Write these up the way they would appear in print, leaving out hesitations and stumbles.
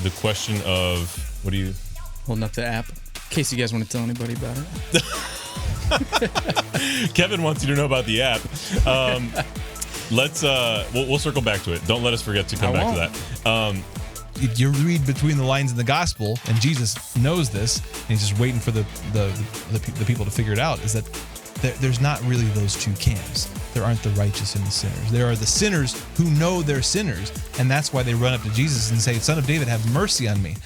the question of, what do you... Holding up the app, in case you guys want to tell anybody about it. Kevin wants you to know about the app. We'll circle back to it. Don't let us forget to come back to that. You read between the lines in the gospel, and Jesus knows this, and he's just waiting for the people to figure it out, is that there's not really those two camps. There aren't the righteous and the sinners. There are the sinners who know they're sinners, and that's why they run up to Jesus and say, Son of David, have mercy on me.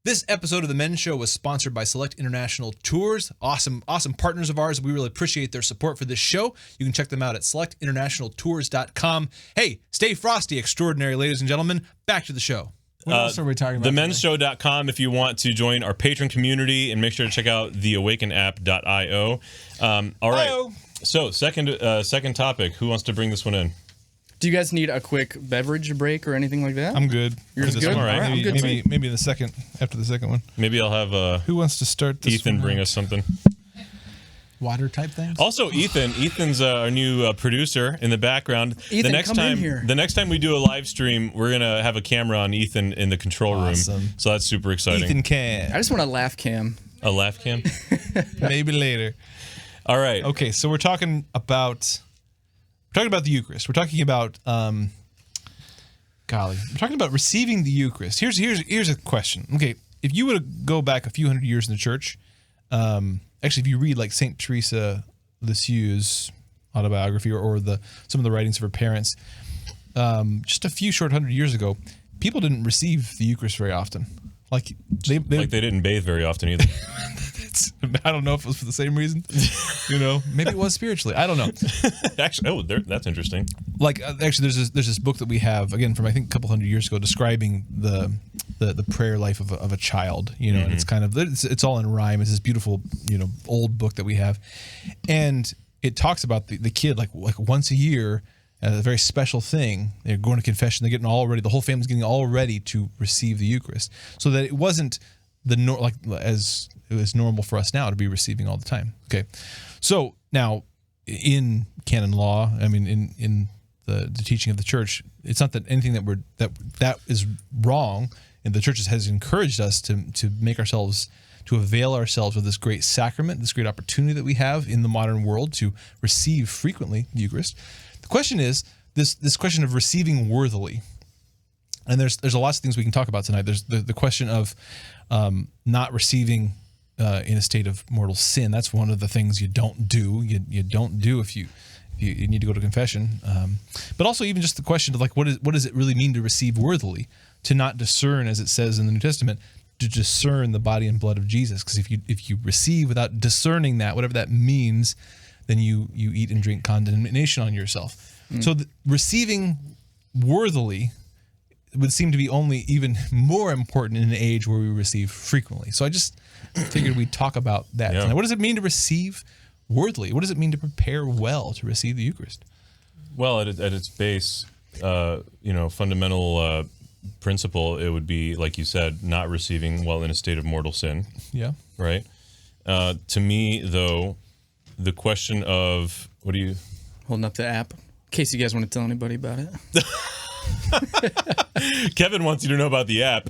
This episode of The Men's Show was sponsored by Select International Tours. Awesome partners of ours. We really appreciate their support for this show. You can check them out at selectinternationaltours.com. Hey, stay frosty, extraordinary ladies and gentlemen. Back to the show. What else are we talking about? TheMen'sShow.com if you want to join our patron community, and make sure to check out theawakenapp.io. All right. Hi-oh. So, second topic. Who wants to bring this one in? Do you guys need a quick beverage break or anything like that? I'm good. You're This good? one, all right. I'm good too. Maybe after the second one. Maybe I'll have Who wants to start this Ethan one bring out? us something. Water type things? Also, Ethan's our new producer in the background. Ethan, come in here. The next time we do a live stream, we're gonna have a camera on Ethan in the control room. Awesome. So that's super exciting. Ethan can. I just want a laugh cam. A laugh cam. Maybe later. All right. Okay, so we're talking about the Eucharist. We're talking about we're talking about receiving the Eucharist. Here's a question. Okay, if you were to go back a few hundred years in the church, actually, if you read like Saint Teresa of Lisieux's autobiography or some of the writings of her parents, just a few short hundred years ago, people didn't receive the Eucharist very often. Like they didn't bathe very often either. I don't know if it was for the same reason. Maybe it was spiritually. I don't know. Actually, that's interesting. Like actually, there's this book that we have again from I think a couple hundred years ago describing the prayer life of a child. And it's kind of it's all in rhyme. It's this beautiful old book that we have, and it talks about the kid like once a year. A very special thing. They're going to confession. They're getting all ready. The whole family's getting all ready to receive the Eucharist, so that it wasn't as it was normal for us now to be receiving all the time. Okay, so now in canon law, I mean in the teaching of the church, it's not that anything that is wrong, and the church has encouraged us to avail ourselves of this great sacrament, this great opportunity that we have in the modern world to receive frequently the Eucharist. The question is this question of receiving worthily, and there's a lot of things we can talk about tonight. There's the question of not receiving in a state of mortal sin. That's one of the things you don't do. You don't do if you need to go to confession. But also even just the question of what does it really mean to receive worthily? To not discern, as it says in the New Testament, to discern the body and blood of Jesus. Because if you receive without discerning that, whatever that means, then you eat and drink condemnation on yourself. So receiving worthily would seem to be only even more important in an age where we receive frequently. So I just figured we'd talk about that tonight. What does it mean to receive worthily? What does it mean to prepare well to receive the Eucharist? Well, at its base, fundamental principle, it would be, like you said, not receiving while in a state of mortal sin. Yeah. Right? To me, though, the question of, what do you... Holding up the app, in case you guys want to tell anybody about it. Kevin wants you to know about the app.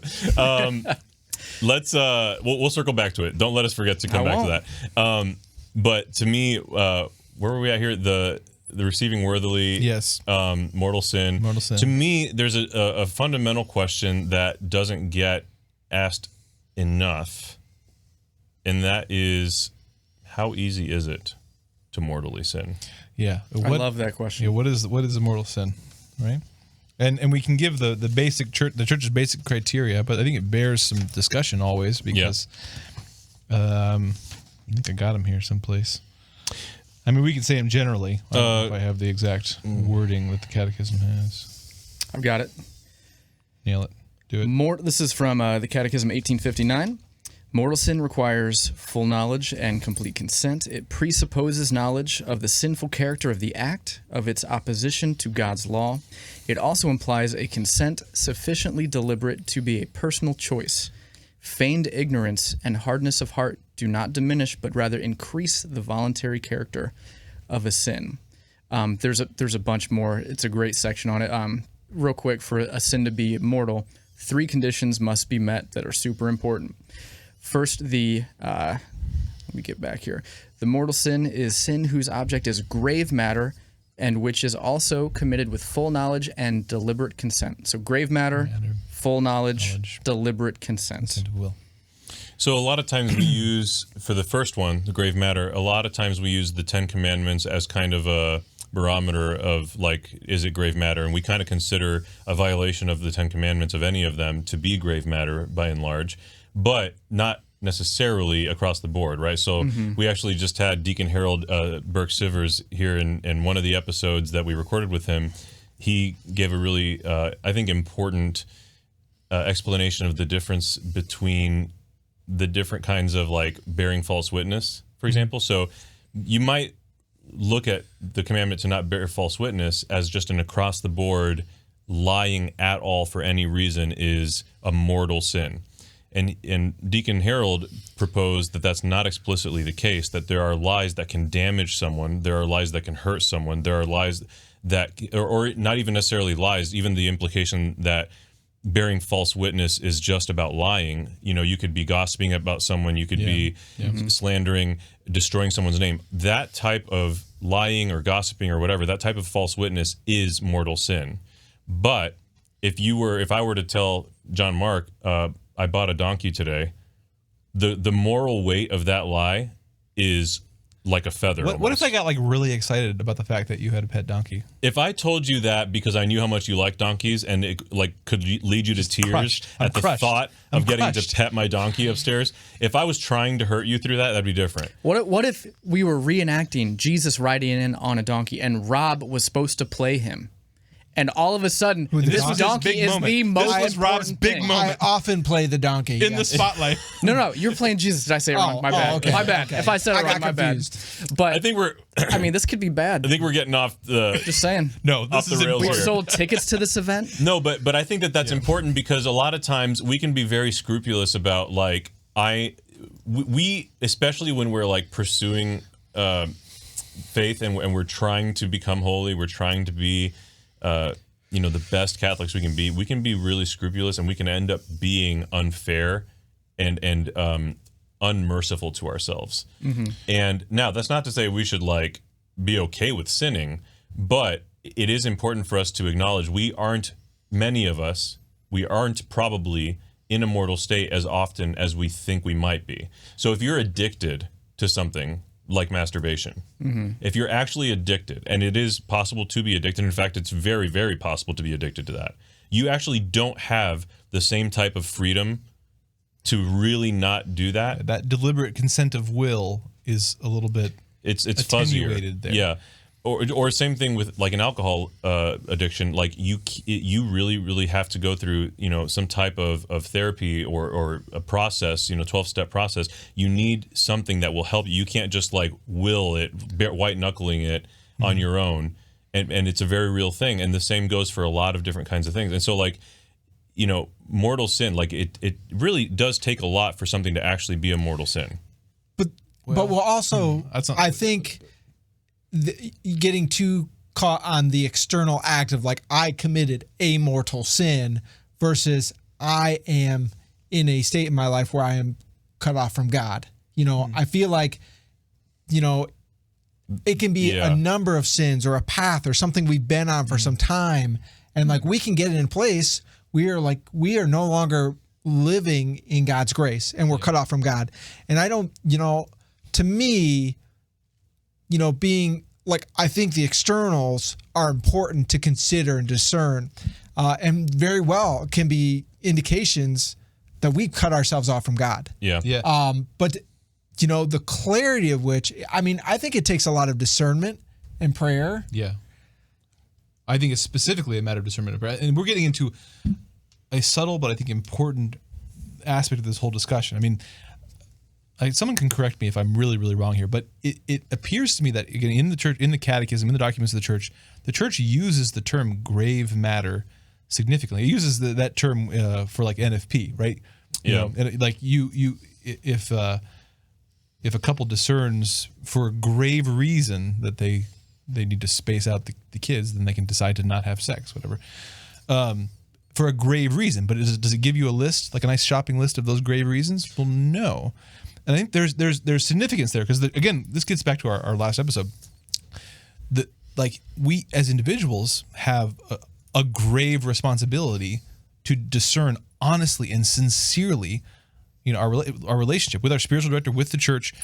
We'll circle back to it. Don't let us forget to come back to that. But to me, where were we at here? The receiving worthily, yes, mortal sin. Mortal sin. To me, there's a fundamental question that doesn't get asked enough, and that is, how easy is it to mortally sin? Yeah, I love that question. Yeah, what is a mortal sin, right? And we can give the basic the church's basic criteria, but I think it bears some discussion always because I think I got them here someplace. I mean, we can say them generally. I don't know if I have the exact wording that the Catechism has. I've got it. Nail it. Do it. This is from the Catechism 1859. Mortal sin requires full knowledge and complete consent. It presupposes knowledge of the sinful character of the act, of its opposition to God's law. It also implies a consent sufficiently deliberate to be a personal choice. Feigned ignorance and hardness of heart do not diminish, but rather increase the voluntary character of a sin. There's a bunch more. It's a great section on it. Real quick, for a sin to be mortal, 3 conditions must be met that are super important. First, let me get back here. The mortal sin is sin whose object is grave matter and which is also committed with full knowledge and deliberate consent. So grave matter, full knowledge, deliberate consent. Will. So a lot of times we use, for the first one, the grave matter, a lot of times we use the 10 Commandments as kind of a barometer of, like, is it grave matter? And we kind of consider a violation of the 10 Commandments, of any of them, to be grave matter by and large, but not necessarily across the board, right? So we actually just had Deacon Harold Burke-Sivers here in one of the episodes that we recorded with him. He gave a really, I think, important explanation of the difference between the different kinds of, like, bearing false witness, for example. So you might look at the commandment to not bear false witness as just an across the board lying at all for any reason is a mortal sin. And Deacon Harold proposed that that's not explicitly the case, that there are lies that can damage someone, there are lies that can hurt someone, there are lies that, or not even necessarily lies, even the implication that bearing false witness is just about lying. You know, you could be gossiping about someone, you could be slandering, destroying someone's name. That type of lying or gossiping or whatever, that type of false witness is mortal sin. But if I were to tell John Mark, I bought a donkey today, the moral weight of that lie is like a feather. What if I got, like, really excited about the fact that you had a pet donkey? If I told you that because I knew how much you like donkeys and it, like, could lead you to tears at the thought of getting to pet my donkey upstairs, if I was trying to hurt you through that, that'd be different. What if we were reenacting Jesus riding in on a donkey and Rob was supposed to play him? And all of a sudden, this donkey is the most This was Rob's big moment. I often play the donkey in the spotlight. No, you're playing Jesus. Did I say it wrong? My bad. Okay. My bad. Okay. If I said it wrong, my bad. But I think I mean, this could be bad. I think we're getting off the. Just saying. No, off the rails We here. sold tickets to this event. No, but I think that's important because a lot of times we can be very scrupulous about, like, we especially when we're, like, pursuing faith and we're trying to become holy, we're trying to be the best Catholics we can be really scrupulous, and we can end up being unfair and unmerciful to ourselves. And now that's not to say we should, like, be okay with sinning, but it is important for us to acknowledge many of us aren't probably in a mortal state as often as we think we might be. So if you're addicted to something like masturbation, if you're actually addicted, and it is possible to be addicted, in fact, it's very, very possible to be addicted to that, you actually don't have the same type of freedom to really not do that. That deliberate consent of will is a little bit it's attenuated fuzzier there. Yeah. Or same thing with, like, an alcohol addiction. Like, you really, really have to go through, some type of therapy or a process, 12-step process. You need something that will help you. You can't just, like, will it, white knuckling it on your own. And it's a very real thing. And the same goes for a lot of different kinds of things. And so, like, mortal sin, like, it really does take a lot for something to actually be a mortal sin. But we'll also, I think, getting too caught on the external act of, like, I committed a mortal sin versus I am in a state in my life where I am cut off from God. I feel like, it can be a number of sins or a path or something we've been on for some time. And, like, we can get it in place. We are no longer living in God's grace and we're cut off from God. And I don't, to me, being, like, I think the externals are important to consider and discern, and very well can be indications that we cut ourselves off from God. Yeah. But, the clarity of which, I think it takes a lot of discernment and prayer. Yeah. I think it's specifically a matter of discernment and prayer. And we're getting into a subtle but I think important aspect of this whole discussion. Someone can correct me if I'm really, really wrong here, but it appears to me that, again, in the church, in the catechism, in the documents of the church uses the term grave matter significantly. It uses that term for, like, NFP, right? You know, and like if a couple discerns for a grave reason that they need to space out the kids, then they can decide to not have sex, whatever. For a grave reason, but does it give you a list, like a nice shopping list of those grave reasons? Well, no. And I think there's significance there because again, this gets back to our last episode. Like we as individuals have a grave responsibility to discern honestly and sincerely, you know, our relationship with our spiritual director, with the church.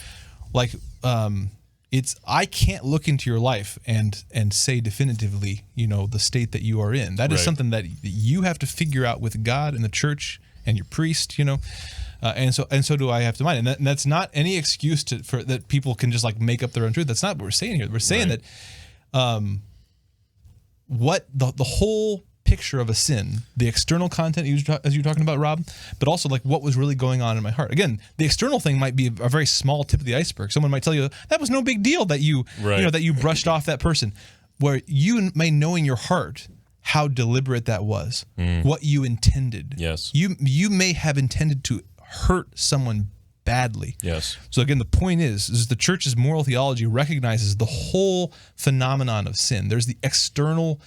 Like I can't look into your life and say definitively, you know, the state that you are in. That is something that you have to figure out with God and the church and your priest, you know. And so do I have to mind. And that's not any excuse for that people can just like make up their own truth. That's not what we're saying here. We're saying that what the whole picture of a sin, the external content as you're talking about, Rob, but also like what was really going on in my heart. Again, the external thing might be a very small tip of the iceberg. Someone might tell you that was no big deal that you know that you brushed off that person, where you may know in your heart how deliberate that was, what you intended. Yes, you may have intended to hurt someone badly. Yes. So again, the point is the church's moral theology recognizes the whole phenomenon of sin. There's the external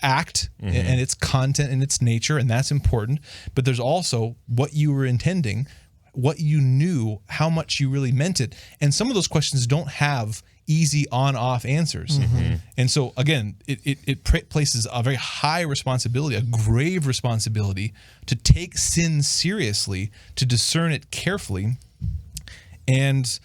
act and its content and its nature, and that's important. But there's also what you were intending, what you knew, how much you really meant it. And some of those questions don't have easy on-off answers. And so again, it places a very high responsibility, a grave responsibility to take sin seriously, to discern it carefully. And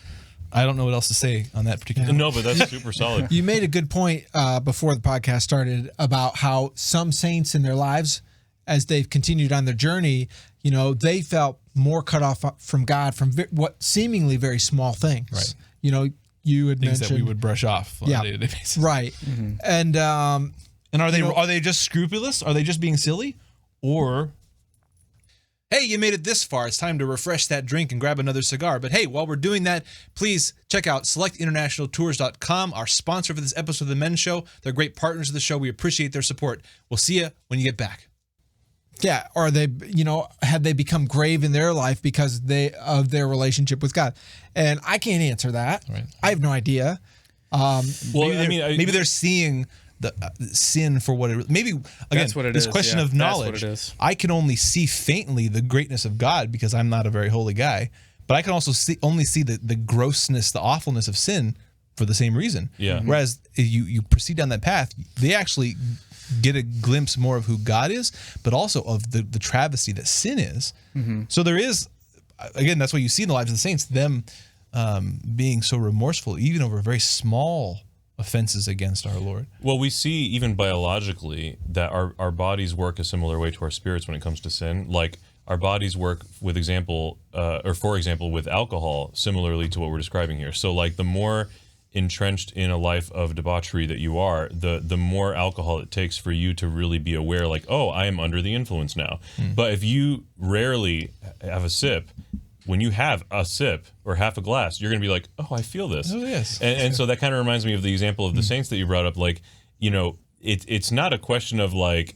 I don't know what else to say on that particular. No, but that's super solid. You made a good point before the podcast started about how some saints in their lives, as they've continued on their journey, you know, they felt more cut off from God from what seemingly very small things. Right. You know, you had things mentioned that we would brush off on a day-to-day basis. Right. And are they just scrupulous? Are they just being silly? Or hey, you made it this far. It's time to refresh that drink and grab another cigar. But hey, while we're doing that, please check out selectinternationaltours.com, our sponsor for this episode of The Men's Show. They're great partners of the show. We appreciate their support. We'll see you when you get back. Yeah, or they, you know, had they become grave in their life because of their relationship with God? And I can't answer that. Right. I have no idea. Maybe they're seeing the sin for what it maybe again That's what it this is, question yeah. of That's knowledge. what it is. I can only see faintly the greatness of God because I'm not a very holy guy, but I can also only see the grossness, the awfulness of sin for the same reason. Yeah. Whereas you proceed down that path, they actually get a glimpse more of who God is, but also of the travesty that sin is. So there is, again, that's what you see in the lives of the saints, them being so remorseful, even over very small offenses against our Lord. Well, we see even biologically that our bodies work a similar way to our spirits when it comes to sin. Like our bodies work for example, with alcohol, similarly to what we're describing here. So like the more entrenched in a life of debauchery that you are, the more alcohol it takes for you to really be aware, like, oh, I am under the influence now. But if you rarely have a sip, when you have a sip or half a glass, you're going to be like, oh, I feel this. Oh, yes. And so that kind of reminds me of the example of the saints that you brought up. Like, you know, it's not a question of like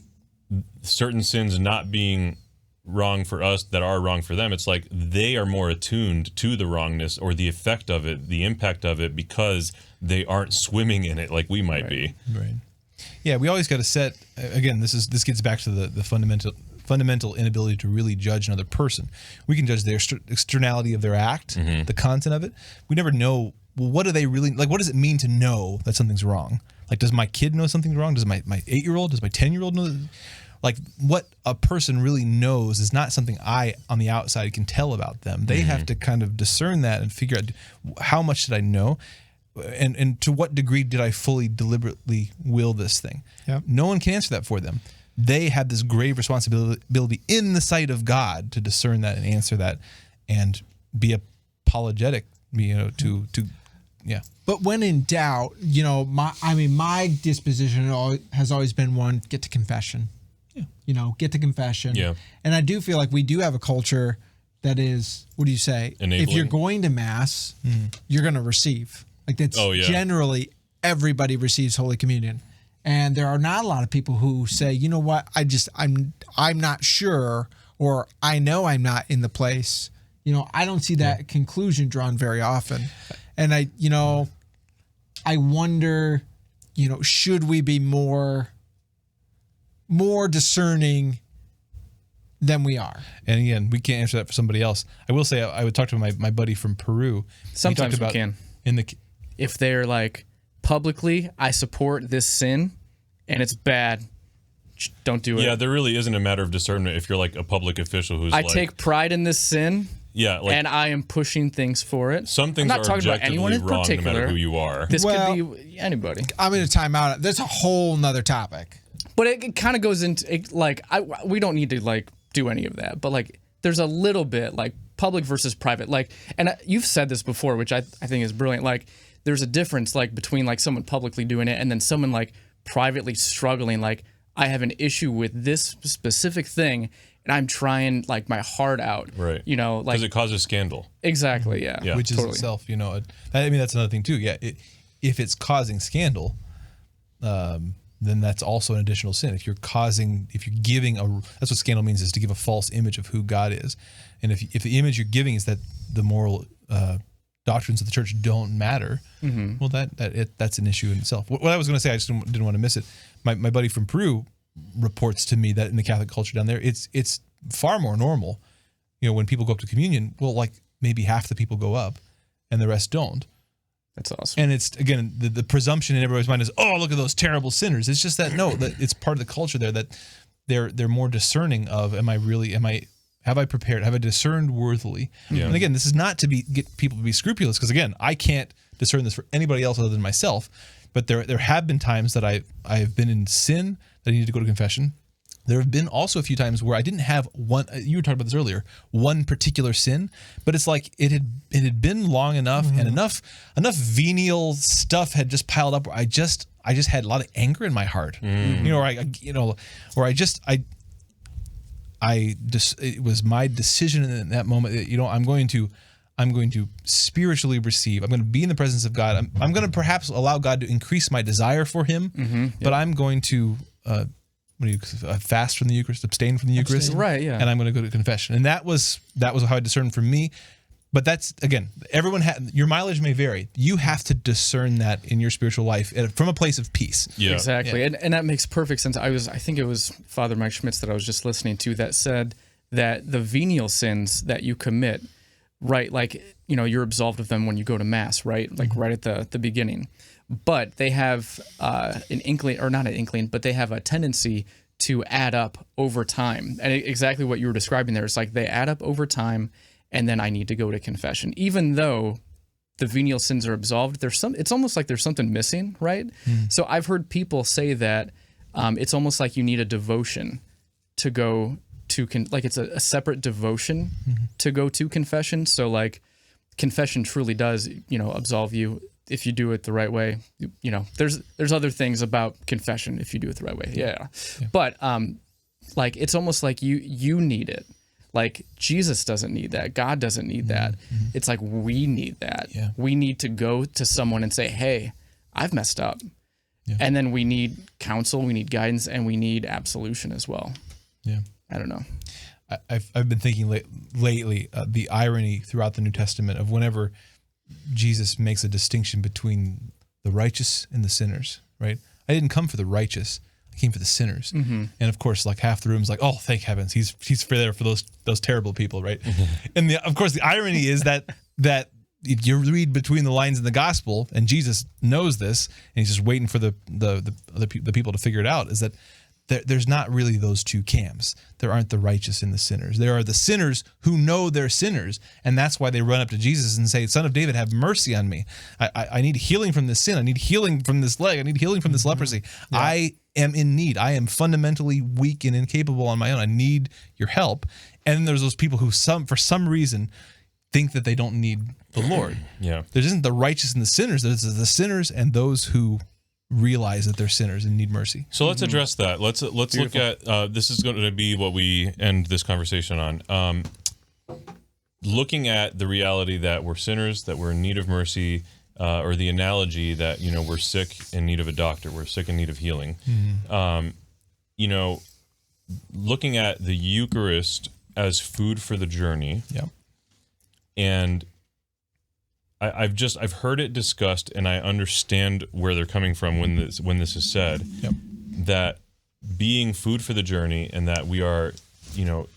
certain sins not being wrong for us that are wrong for them. It's like they are more attuned to the wrongness or the effect of it, the impact of it, because they aren't swimming in it like we might be. Right. Yeah, we always got to set, again, this gets back to the fundamental inability to really judge another person. We can judge their externality of their act, the content of it. We never know, well, what do they really, like, what does it mean to know that something's wrong? Like, does my kid know something's wrong? Does my 8-year-old, does my 10-year-old know? Like, what a person really knows is not something I, on the outside, can tell about them. They have to kind of discern that and figure out how much did I know, and to what degree did I fully, deliberately will this thing? Yep. No one can answer that for them. They have this grave responsibility in the sight of God to discern that and answer that and be apologetic, you know, to But when in doubt, you know, my disposition has always been one, get to confession. Yeah. You know, get to confession. Yeah. And I do feel like we do have a culture that is, what do you say? Enabling. If you're going to Mass, you're going to receive. Like that's generally everybody receives Holy Communion. And there are not a lot of people who say, you know what, I'm not sure, or I know I'm not in the place. I don't see that conclusion drawn very often. And I wonder, should we be more discerning than we are? And again, we can't answer that for somebody else. I will say I would talk to my buddy from Peru. Sometimes we can. If they're like, publicly, I support this sin and it's bad, don't do it. Yeah, there really isn't a matter of discernment if you're like a public official who's I take pride in this sin. Yeah, and I am pushing things for it. Some things I'm not are talking about anyone in wrong, particular. no matter who you are. This could be anybody. I'm going to time out. That's a whole nother topic. But it kind of goes into we don't need to do any of that. But there's a little bit public versus private. And you've said this before, which I think is brilliant. There's a difference between someone publicly doing it and then someone privately struggling. I have an issue with this specific thing, and I'm trying my heart out. Right. Because it causes scandal. Exactly. Yeah. Which is itself, that's another thing too. Yeah. If it's causing scandal, then that's also an additional sin. If you're giving that's what scandal means, is to give a false image of who God is. And if the image you're giving is that the moral doctrines of the church don't matter, well, that's an issue in itself. What I was going to say, I just didn't want to miss it. My buddy from Peru reports to me that in the Catholic culture down there, it's far more normal. When people go up to communion, well, maybe half the people go up, and the rest don't. That's awesome. And it's again the presumption in everybody's mind is, oh, look at those terrible sinners. It's just that that it's part of the culture there that they're more discerning of, have I prepared? Have I discerned worthily? Yeah. And again, this is not to get people to be scrupulous, because again, I can't discern this for anybody else other than myself. But there have been times that I have been in sin that I needed to go to confession. There have been also a few times where I didn't have one. You were talking about this earlier. One particular sin, but it's it had been long enough, and enough venial stuff had just piled up. Where I just had a lot of anger in my heart. It was my decision in that moment that, I'm going to spiritually receive. I'm going to be in the presence of God. I'm going to perhaps allow God to increase my desire for Him, but I'm going to fast from the Eucharist, abstain from the Eucharist, right? Yeah, and I'm going to go to confession. And that was how I discerned for me. But that's, again, your mileage may vary. You have to discern that in your spiritual life from a place of peace. Yeah. Exactly. Yeah. And that makes perfect sense. I think it was Father Mike Schmitz that I was just listening to that said that the venial sins that you commit, right, you're absolved of them when you go to Mass, right? Right at the beginning. But they have an inkling, or not an inkling, but they have a tendency to add up over time. And exactly what you were describing there, it's they add up over time, and then I need to go to confession. Even though the venial sins are absolved, it's almost like there's something missing, right? So I've heard people say that it's almost like you need a devotion to go to, it's a separate devotion to go to confession. So confession truly does, absolve you if you do it the right way. There's other things about confession if you do it the right way. Yeah. But it's almost like you need it. Jesus doesn't need that. God doesn't need that. It's we need that. Yeah. We need to go to someone and say, hey, I've messed up. Yeah. And then we need counsel, we need guidance, and we need absolution as well. Yeah. I don't know. I've been thinking lately the irony throughout the New Testament of whenever Jesus makes a distinction between the righteous and the sinners, right? I didn't come for the righteous. I came for the sinners. And of course, half the room's oh, thank heavens, he's there for those terrible people, right? And of course, the irony is that you read between the lines in the gospel, and Jesus knows this, and he's just waiting for the people to figure it out, is that there's not really those two camps. There aren't the righteous and the sinners. There are the sinners who know they're sinners, and that's why they run up to Jesus and say, Son of David, have mercy on me. I need healing from this sin. I need healing from this leg. I need healing from this leprosy. Yeah. I am in need. I am fundamentally weak and incapable on my own. I need your help. And then there's those people who for some reason think that they don't need the Lord. Yeah. There isn't the righteous and the sinners. There's the sinners and those who realize that they're sinners and need mercy. So let's address that. Let's look at this is going to be what we end this conversation on. Looking at the reality that we're sinners, that we're in need of mercy, or the analogy that we're sick in need of a doctor, we're sick in need of healing. Looking at the Eucharist as food for the journey. Yep. And I've heard it discussed, and I understand where they're coming from when this is said. Yep. That being food for the journey, and that we are,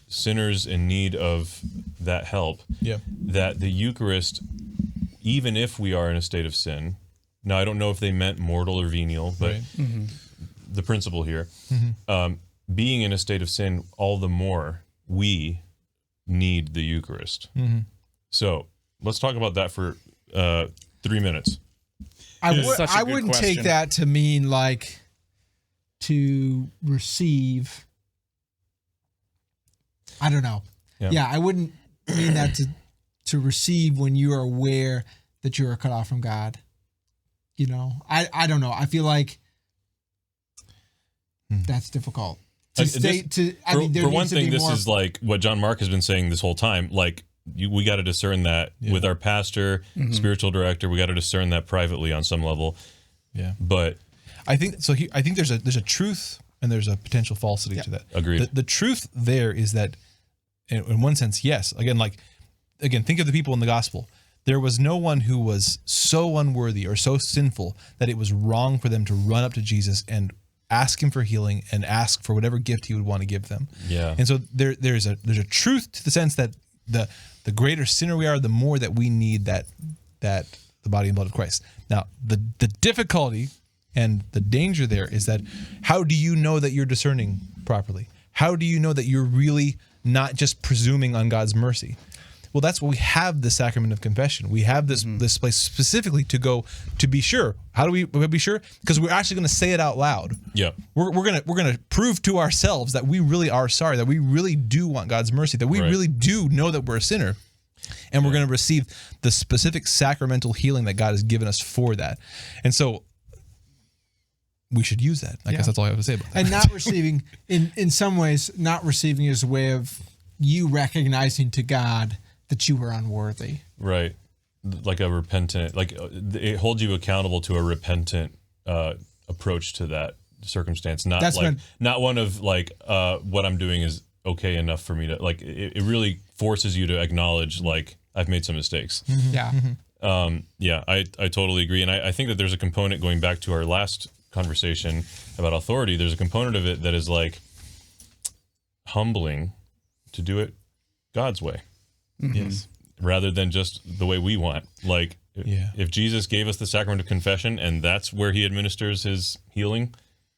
sinners in need of that help. Yep. That the Eucharist, even if we are in a state of sin, now I don't know if they meant mortal or venial, but Right. the principle here, being in a state of sin, all the more we need the Eucharist. So let's talk about that for 3 minutes. Such a I good wouldn't question. take that to mean like to receive. I don't know. Yeah, I wouldn't mean that to receive when you are aware that you are cut off from God. I don't know. I feel like that's difficult. For one thing, this is like what John Mark has been saying this whole time. Like, we got to discern that with our pastor, spiritual director. We got to discern that privately on some level. Yeah. But I think so. I think there's a truth and there's a potential falsity to that. Agreed. The truth there is that, in one sense, yes. Again, think of the people in the gospel. There was no one who was so unworthy or so sinful that it was wrong for them to run up to Jesus and ask him for healing and ask for whatever gift he would want to give them. Yeah. And so there's a truth to the sense that the greater sinner we are, the more that we need that the body and blood of Christ. Now, the difficulty and the danger there is that how do you know that you're discerning properly? How do you know that you're really not just presuming on God's mercy? Well, that's what we have the sacrament of confession. We have this place specifically to go to be sure. How do we be sure? Because we're actually going to say it out loud. Yeah. We're gonna prove to ourselves that we really are sorry, that we really do want God's mercy, that we really do know that we're a sinner, and we're going to receive the specific sacramental healing that God has given us for that. And so we should use that. I guess that's all I have to say about that. And not receiving, in some ways, not receiving is a way of you recognizing to God that you were unworthy. Right. Like a repentant, like it holds you accountable to a repentant approach to that circumstance. Not not one of like, what I'm doing is okay enough for me to, like, it really forces you to acknowledge, like, I've made some mistakes. Yeah. I totally agree. And I think that there's a component, going back to our last conversation about authority, there's a component of it that is like humbling to do it God's way. Yes. Rather than just the way we want. Like, if Jesus gave us the sacrament of confession and that's where he administers his healing,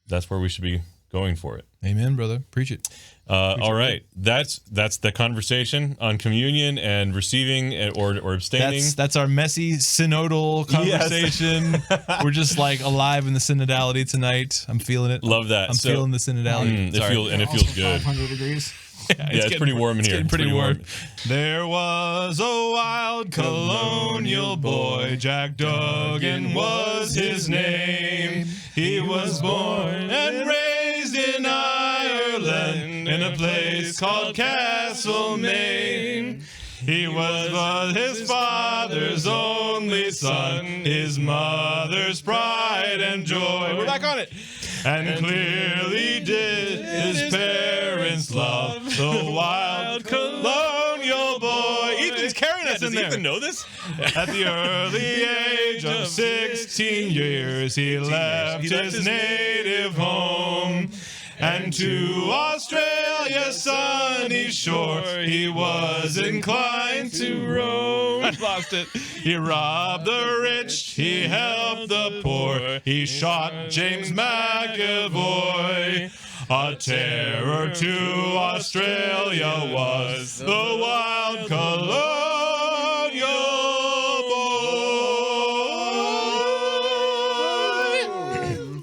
that's where we should be going for it. Amen, brother. Preach it. All right. That's the conversation on communion and receiving or abstaining. That's our messy synodal conversation. We're just like alive in the synodality tonight. I'm feeling it. Love that. I'm feeling the synodality. It feels good. 500 degrees. Yeah, it's pretty warm in here. It's pretty warm. There was a wild colonial boy, Jack Duggan was his name. He was born and raised in Ireland in a place called Castlemaine. He was his father's only son, his mother's pride and joy. We're back on it. And clearly did his parents love the wild colonial boy. Ethan's carrying us in there. Does Ethan know this? At the early age of 16 years, he left his native home. And to Australia's sunny shore, he was inclined to roam. I lost it. He robbed the rich, he helped the poor, he shot James McAvoy. A terror to Australia was the wild colonial